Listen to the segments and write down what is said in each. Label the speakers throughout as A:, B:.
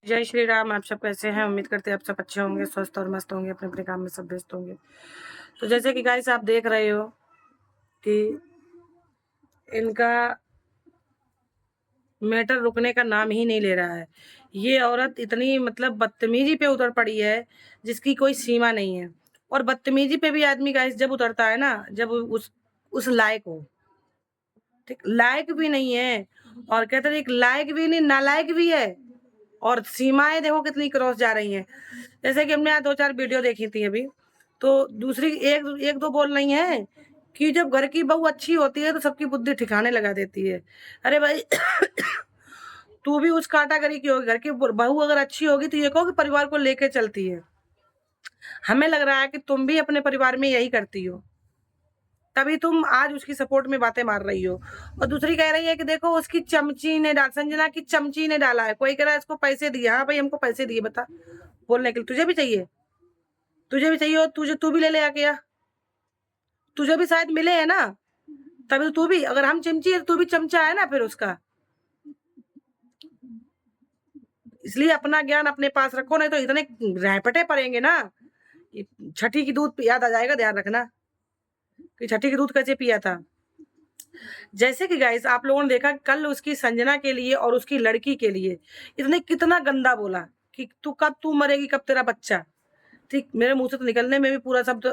A: जय श्री राम। आप सब कैसे हैं? उम्मीद करते हैं आप सब अच्छे होंगे, स्वस्थ और मस्त होंगे, अपने अपने काम में सब व्यस्त होंगे। तो जैसे कि गाइस आप देख रहे हो कि इनका मैटर रुकने का नाम ही नहीं ले रहा है। ये औरत इतनी मतलब बदतमीजी पे उतर पड़ी है जिसकी कोई सीमा नहीं है। और बदतमीजी पे भी आदमी गाइस जब उतरता है ना, जब उस लायक हो, ठीक, लायक भी नहीं है और कहते हैं एक लायक भी नहीं, नालायक भी है। और सीमाएं देखो कितनी क्रॉस जा रही हैं। जैसे कि हमने आज 2-4 वीडियो देखी थी अभी, तो दूसरी एक एक दो बोल रही हैं कि जब घर की बहू अच्छी होती है तो सबकी बुद्धि ठिकाने लगा देती है। अरे भाई तू भी उस कैटेगरी की होगी। घर की बहू अगर अच्छी होगी तो ये कहो कि परिवार को लेके चलती है। हमें लग रहा है कि तुम भी अपने परिवार में यही करती हो, तभी तुम आज उसकी सपोर्ट में बातें मार रही हो। और दूसरी कह रही है कि देखो उसकी चमची ने डाल, संजना की चमची ने डाला है। कोई कह रहा है इसको पैसे दिए। हाँ भाई हमको पैसे दिए, बता बोलने के लिए। तुझे भी चाहिए, तुझे भी चाहिए, तुझे तू भी ले आके आ। तुझे भी शायद मिले है ना, तभी तू भी, अगर हम चमची है तो तू भी चमचा है ना फिर उसका। इसलिए अपना ज्ञान अपने पास रखो, नहीं तो इतने रैपटे पड़ेंगे ना। छठी की दूध याद आ जाएगा, ध्यान रखना कि छठी की दूध कैसे पिया था। जैसे कि गाइस आप लोगों ने देखा कल उसकी संजना के लिए और उसकी लड़की के लिए इतने कितना गंदा बोला कि तू मरेगी, कब तेरा बच्चा। ठीक, मेरे मुंह से तो निकलने में भी पूरा शब्द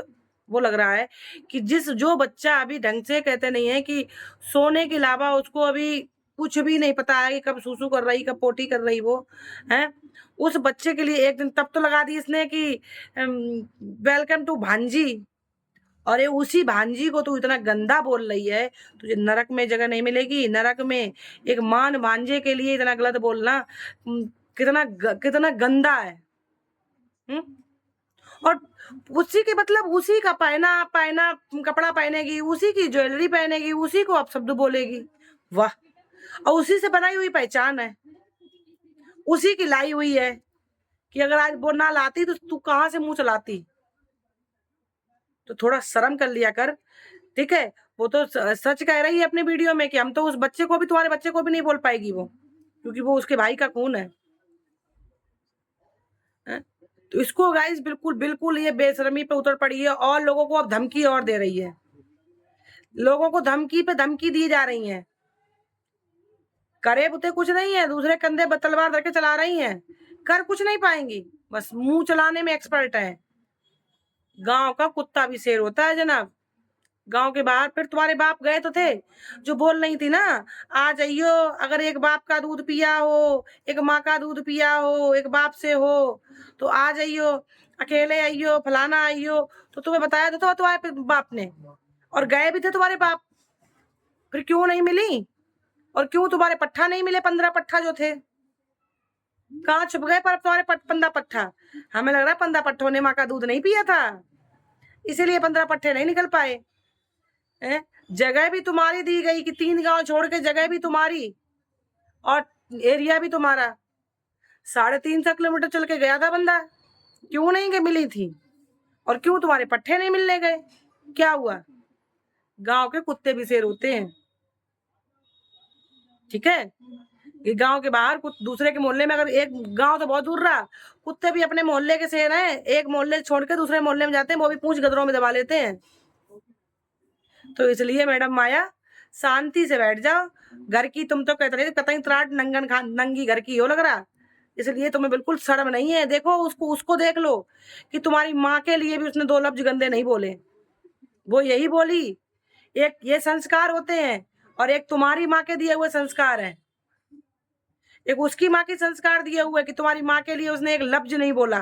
A: वो लग रहा है कि जो बच्चा अभी ढंग से कहते नहीं है कि सोने के अलावा उसको अभी कुछ भी नहीं पता है कि कब सूसू कर रही, कब पोटी कर रही वो है। उस बच्चे के लिए एक दिन तब तो लगा दी इसने कि वेलकम टू भांजी। और ये उसी भांजी को तू इतना गंदा बोल रही है। तुझे नरक में जगह नहीं मिलेगी। नरक में एक मान भांजे के लिए इतना गलत बोलना कितना गंदा है। और उसी के मतलब उसी का पहना कपड़ा पहनेगी, उसी की ज्वेलरी पहनेगी, उसी को आप शब्द बोलेगी। वाह। और उसी से बनाई हुई पहचान है, उसी की लाई हुई है कि अगर आज वो ना लाती तो तू कहां से मुंह चलाती। तो थोड़ा शर्म कर लिया कर, ठीक है। वो तो सच कह रही है अपने वीडियो में कि हम तो उस बच्चे को भी, तुम्हारे बच्चे को भी नहीं बोल पाएगी वो, क्योंकि वो उसके भाई का खून है। तो इसको गाइस बिल्कुल बिल्कुल ये बेशर्मी पे उतर पड़ी है और लोगों को अब धमकी और दे रही है। लोगों को धमकी पे धमकी दी जा रही है। करे बुते कुछ नहीं है, दूसरे कंधे पर तलवार धर के चला रही हैं। कर कुछ नहीं पाएंगी, बस मुंह चलाने में एक्सपर्ट है। गांव का कुत्ता भी शेर होता है जनाब। गांव के बाहर फिर तुम्हारे बाप गए तो थे, जो बोल रही थी ना, आ जाइयो अगर एक बाप का दूध पिया हो, एक माँ का दूध पिया हो, एक बाप से हो तो आ जाइयो, अकेले आइयो, फलाना आइयो। तो तुम्हें बताया तो था तुम्हारे बाप ने, और गए भी थे तुम्हारे बाप, फिर क्यों नहीं मिली? और क्यों तुम्हारे पट्ठा नहीं मिले? 15 पट्ठा जो थे कहाँ छुप गए? पर तुम्हारे 15 पट्ठा, हमें लग रहा है 15 पट्ठों ने माँ का दूध नहीं पिया था, इसीलिए 15 पट्ठे नहीं निकल पाए। जगह भी तुम्हारी दी गई कि 3 गांव छोड़ के जगह भी तुम्हारी और एरिया भी तुम्हारा। 350 किलोमीटर चल के गया था बंदा, क्यों नहीं के मिली थी? और क्यों तुम्हारे पट्ठे नहीं मिलने गए? क्या हुआ? गांव के कुत्ते भी शेर होते हैं, ठीक है। ये गांव के बाहर कुछ दूसरे के मोहल्ले में, अगर एक गांव तो बहुत दूर रहा, कुत्ते भी अपने मोहल्ले के शेर हैं। एक मोहल्ले छोड़ के दूसरे मोहल्ले में जाते हैं, वो भी पूंछ गदरों में दबा लेते हैं। तो इसलिए मैडम माया शांति से बैठ जाओ। घर की तुम तो कहते रहे कतई त्राट नंगी घर की हो लग रहा, इसलिए तुम्हें बिल्कुल शर्म नहीं है। देखो उसको देख लो कि तुम्हारी माँ के लिए भी उसने 2 लफ्ज गंदे नहीं बोले। वो यही बोली, एक ये संस्कार होते हैं और एक तुम्हारी माँ के दिए हुए संस्कार है। एक उसकी माँ के संस्कार दिए हुए कि तुम्हारी माँ के लिए उसने एक लफ्ज नहीं बोला।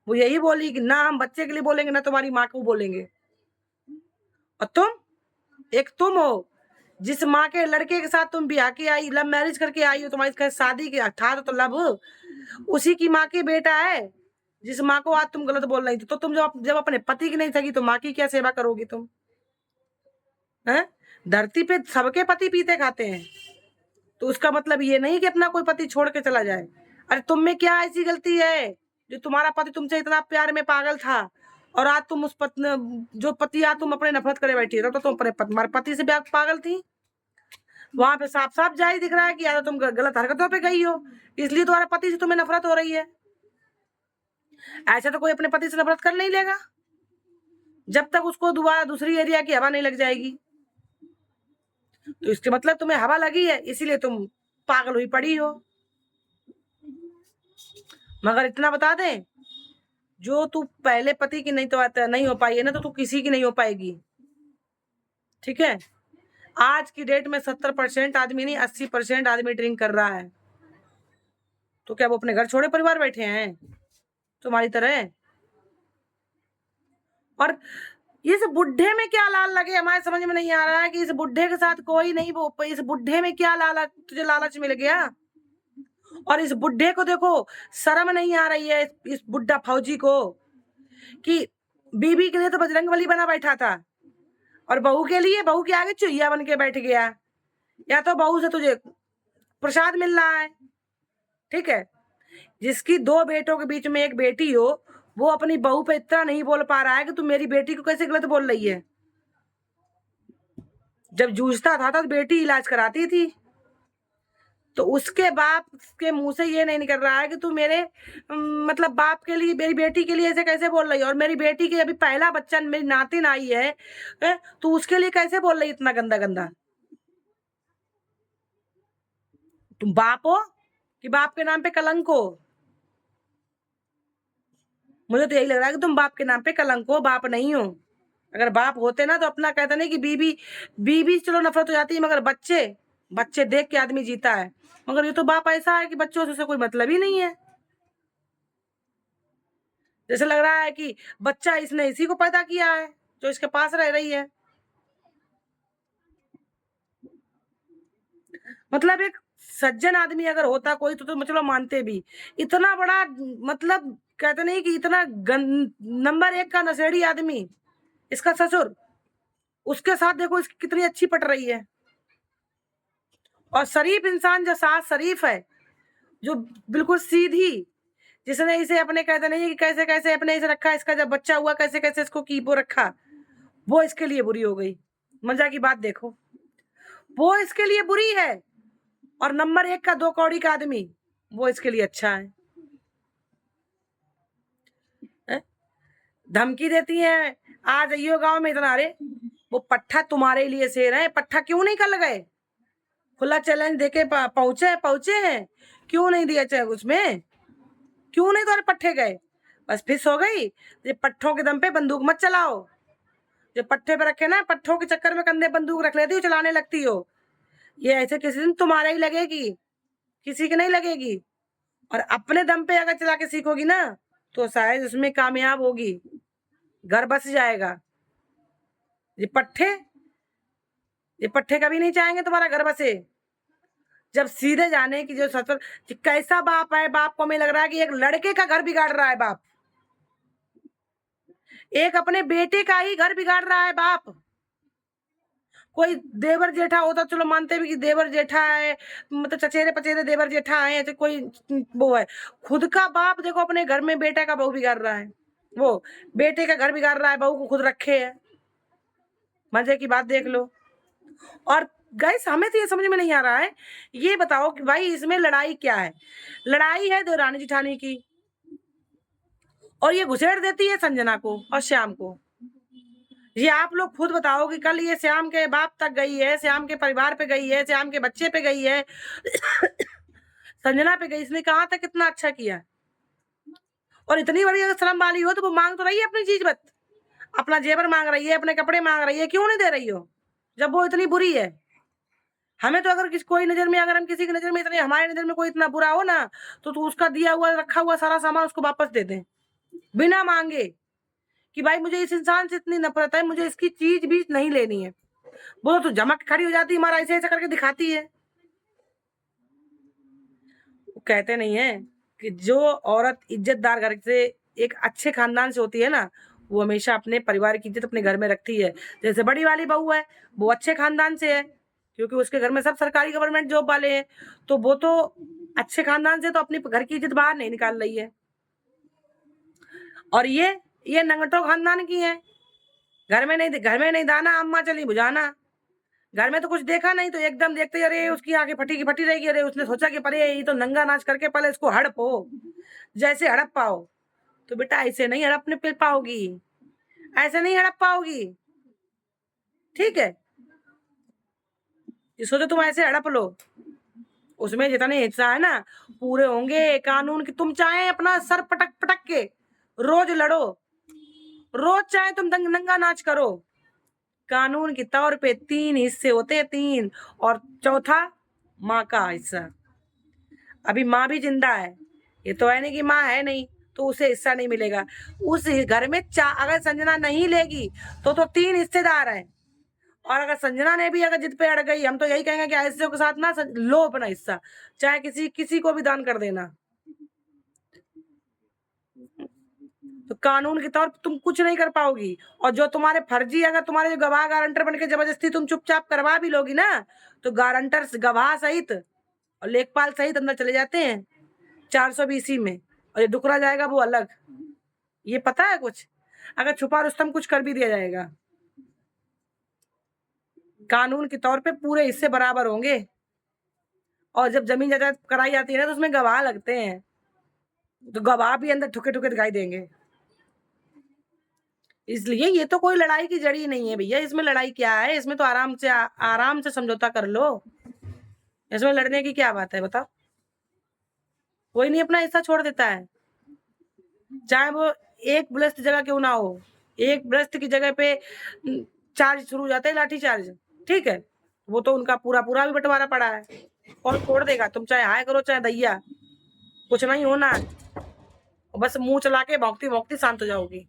A: वो यही बोली कि ना हम बच्चे के लिए बोलेंगे ना तुम्हारी माँ को बोलेंगे। और तुम हो जिस माँ के लड़के के साथ तुम ब्याह के आई, लव मैरिज करके आई हो, तुम्हारी शादी की था तो लव, उसी की माँ की बेटा है जिस माँ को आज तुम गलत बोल रही थी। तो तुम जब अपने पति की नहीं थकी तो माँ की क्या सेवा करोगी तुम? हैं? धरती पे सबके पति पीते खाते हैं, तो उसका मतलब ये नहीं कि अपना कोई पति छोड़ के चला जाए। अरे तुम में क्या ऐसी गलती है जो तुम्हारा पति तुमसे इतना प्यार में पागल था और आज तुम उस जो पति आज तुम अपने नफरत करे बैठी है, तो तुम अपने तुम्हारे पति से पागल थी। वहां पे साफ साफ जाहिर दिख रहा है कि या तो तुम गलत हरकतों पे गई हो, इसलिए तुम्हारे पति से तुम्हें नफरत हो रही है। ऐसे तो कोई अपने पति से नफरत कर नहीं लेगा जब तक उसको दोबारा दूसरी एरिया की हवा नहीं लग जाएगी। तो इसके मतलब तुम्हें हवा लगी है, इसीलिए तुम पागल हुई पड़ी हो। मगर इतना बता दें, जो तू पहले पति की नहीं हो पाई है ना, तो तू किसी की नहीं हो पाएगी। ठीक है, आज की डेट में 70% आदमी नहीं 80% आदमी ड्रिंक कर रहा है। तो क्या वो अपने घर छोड़े परिवार बैठे हैं तुम्हारी तरह? और इस बुढ़े में क्या लाल लगे, हमारे समझ में नहीं आ रहा है कि इस बुढ़े के साथ कोई नहीं, वो इस बुढ़े में क्या लालच, तुझे लालच मिल गया? और इस बुढ़े को देखो, शर्म नहीं आ रही है इस बुढ़ा फौजी को कि बीबी के लिए तो बजरंगबली बना बैठा था और बहू के लिए, बहू के आगे चुहिया बन के बैठ गया। या तो बहू से तुझे प्रसाद मिल रहा है, ठीक है, जिसकी 2 बेटों के बीच में एक बेटी हो, वो अपनी बहू पे इतना नहीं बोल पा रहा है कि तू मेरी बेटी को कैसे गलत बोल रही है। जब जूझता था तो बेटी इलाज कराती थी, तो उसके बाप के मुंह से ये नहीं निकल रहा है कि तू मेरे मतलब बाप के लिए, मेरी बेटी के लिए ऐसे कैसे बोल रही है। और मेरी बेटी के अभी पहला बच्चा, मेरी नातिन आई है, तू उसके लिए कैसे बोल रही इतना गंदा गंदा? तुम बाप हो कि बाप के नाम पे कलंक हो? मुझे तो यही लग रहा है कि तुम बाप के नाम पे कलंक हो, बाप नहीं हो। अगर बाप होते ना तो अपना कहते नहीं कि बीबी बीबी चलो नफरत हो जाती है, मगर बच्चे बच्चे देख के आदमी जीता है। मगर ये तो बाप ऐसा है कि बच्चों से कोई मतलब ही नहीं है। जैसे लग रहा है कि बच्चा इसने इसी को पैदा किया है जो इसके पास रह रही है। मतलब एक सज्जन आदमी अगर होता कोई तो चलो मानते भी, इतना बड़ा मतलब कहते नहीं कि इतना नंबर 1 का नशेड़ी आदमी, इसका ससुर, उसके साथ देखो इसकी कितनी अच्छी पट रही है। और शरीफ इंसान जो सास शरीफ है, जो बिल्कुल सीधी, जिसने इसे अपने कहते नहीं कि कैसे कैसे अपने इसे रखा, इसका जब बच्चा हुआ कैसे कैसे इसको कीपो रखा, वो इसके लिए बुरी हो गई। मजा की बात देखो, वो इसके लिए बुरी है और नंबर 1 का 2 कौड़ी का आदमी वो इसके लिए अच्छा है। धमकी देती है आ जाइयो गांव में इतना। अरे वो पट्टा तुम्हारे लिए शेर है, पट्टा क्यों नहीं कर गए? खुला चैलेंज देके पहुंचे हैं, क्यों नहीं दिया चाहे उसमें? क्यों नहीं तुम्हारे पट्टे गए? बस फिस हो गई। ये पट्टों के दम पे बंदूक मत चलाओ, जो पट्टे पे रखे ना, पट्टों के चक्कर में कंधे बंदूक रख लेती हो, चलाने लगती हो। ये ऐसे किसी दिन तुम्हारे ही लगेगी, किसी की नहीं लगेगी। और अपने दम पे अगर चला के सीखोगी ना तो शायद उसमें कामयाब होगी, घर बस जाएगा। ये पट्टे कभी नहीं चाहेंगे तुम्हारा घर बसे। जब सीधे जाने की जो ससुर, कैसा बाप है, बाप को हमें लग रहा है कि एक लड़के का घर बिगाड़ रहा है बाप, एक अपने बेटे का ही घर बिगाड़ रहा है बाप। कोई देवर जेठा होता चलो मानते भी कि देवर जेठा है, मतलब चचेरे पचेरे देवर जेठा है, ऐसे कोई वो है। खुद का बाप देखो अपने घर में बेटे का बहू बिगाड़ रहा है, वो बेटे का घर बिगाड़ रहा है, बहू को खुद रखे है। मजे की बात देख लो। और गाइस हमें तो ये समझ में नहीं आ रहा है, ये बताओ कि भाई इसमें लड़ाई क्या है? लड़ाई है देवरानी जिठानी की, और ये घुसेड़ देती है संजना को और श्याम को। ये आप लोग खुद बताओ कि कल ये श्याम के बाप तक गई है, श्याम के परिवार पे गई है, श्याम के बच्चे पे गई है, संजना पे गई, इसने कहाँ तक कितना अच्छा किया। और इतनी बड़ी अगर शर्म वाली हो तो वो मांग तो रही है अपनी चीज, बत अपना जेवर मांग रही है, अपने कपड़े मांग रही है, क्यों नहीं दे रही हो जब वो इतनी बुरी है? हमें तो अगर कोई नजर में, अगर हम किसी की नजर में इतने, हमारी नजर में कोई इतना बुरा हो ना, तो उसका दिया हुआ रखा हुआ सारा सामान उसको वापस दे दें बिना मांगे कि भाई मुझे इस इंसान से इतनी नफरत है, मुझे इसकी चीज भी नहीं लेनी है। वो तो जमक खड़ी हो जाती है, हमारा ऐसे ऐसे करके दिखाती है। वो कहते नहीं है कि जो औरत इज्जतदार घर से, एक अच्छे खानदान से होती है ना, वो हमेशा अपने परिवार की इज्जत अपने घर में रखती है। जैसे बड़ी वाली बहू है, वो अच्छे खानदान से है, क्योंकि उसके घर में सब सरकारी गवर्नमेंट जॉब वाले हैं, तो वो तो अच्छे खानदान से तो अपनी घर की इज्जत बाहर नहीं निकाल रही है। और ये नंगटो खानदान की है, घर में नहीं दाना अम्मा चली बुझाना, घर में तो कुछ देखा नहीं, तो एकदम देखते अरे उसकी आंखें फटी की फटी रहेगी, अरे उसने सोचा कि अरे ये तो नंगा नाच करके पहले इसको हड़पो, जैसे हड़प पाओ। तो बेटा ऐसे नहीं हड़पने पे पाओगी, ऐसे नहीं हड़प पाओगी, ठीक है। ये सोचो तुम ऐसे हड़प लो, उसमें जितने हिस्सा है ना पूरे होंगे कानून की। तुम चाहे अपना सर पटक पटक के रोज लड़ो, रोज चाहे तुम नंगा नाच करो, कानून के तौर पे 3 हिस्से होते हैं, 3, और चौथा माँ का हिस्सा। अभी माँ भी जिंदा है, ये तो है नहीं कि माँ है नहीं तो उसे हिस्सा नहीं मिलेगा। उस घर में अगर संजना नहीं लेगी तो 3 हिस्सेदार हैं, और अगर संजना ने भी अगर जिद पे अड़ गई, हम तो यही कहेंगे कि ऐसे के साथ ना लो अपना हिस्सा, चाहे किसी को भी दान कर देना। तो कानून के तौर पर तुम कुछ नहीं कर पाओगी, और जो तुम्हारे फर्जी, अगर तुम्हारे जो गवाह गारंटर बन के जबरदस्ती तुम चुपचाप करवा भी लोगी ना, तो गारंटर गवाह सहित और लेखपाल सहित अंदर चले जाते हैं 420 में, और ये दुकरा जाएगा वो अलग। ये पता है कुछ, अगर छुपा रुस्तम कुछ कर भी दिया जाएगा, कानून के तौर पे पूरे हिस्से बराबर होंगे। और जब जमीन जायदाद कराई जाती है ना तो उसमें गवाह लगते हैं, तो गवाह भी अंदर ठुके ठुके दिखाई देंगे। इसलिए ये तो कोई लड़ाई की जड़ी नहीं है भैया, इसमें लड़ाई क्या है, इसमें तो आराम से समझौता कर लो, इसमें लड़ने की क्या बात है बताओ। कोई नहीं अपना हिस्सा छोड़ देता है, चाहे वो एक ब्रस्त जगह क्यों ना हो, एक ब्रस्त की जगह पे चार्ज शुरू हो जाते हैं, लाठी चार्ज, ठीक है। वो तो उनका पूरा पूरा भी बंटवारा पड़ा है, और छोड़ देगा, तुम चाहे हाय करो चाहे दैया, कुछ नहीं होना, बस मुंह चला के भौंकती भौंकती शांत हो जाओगी।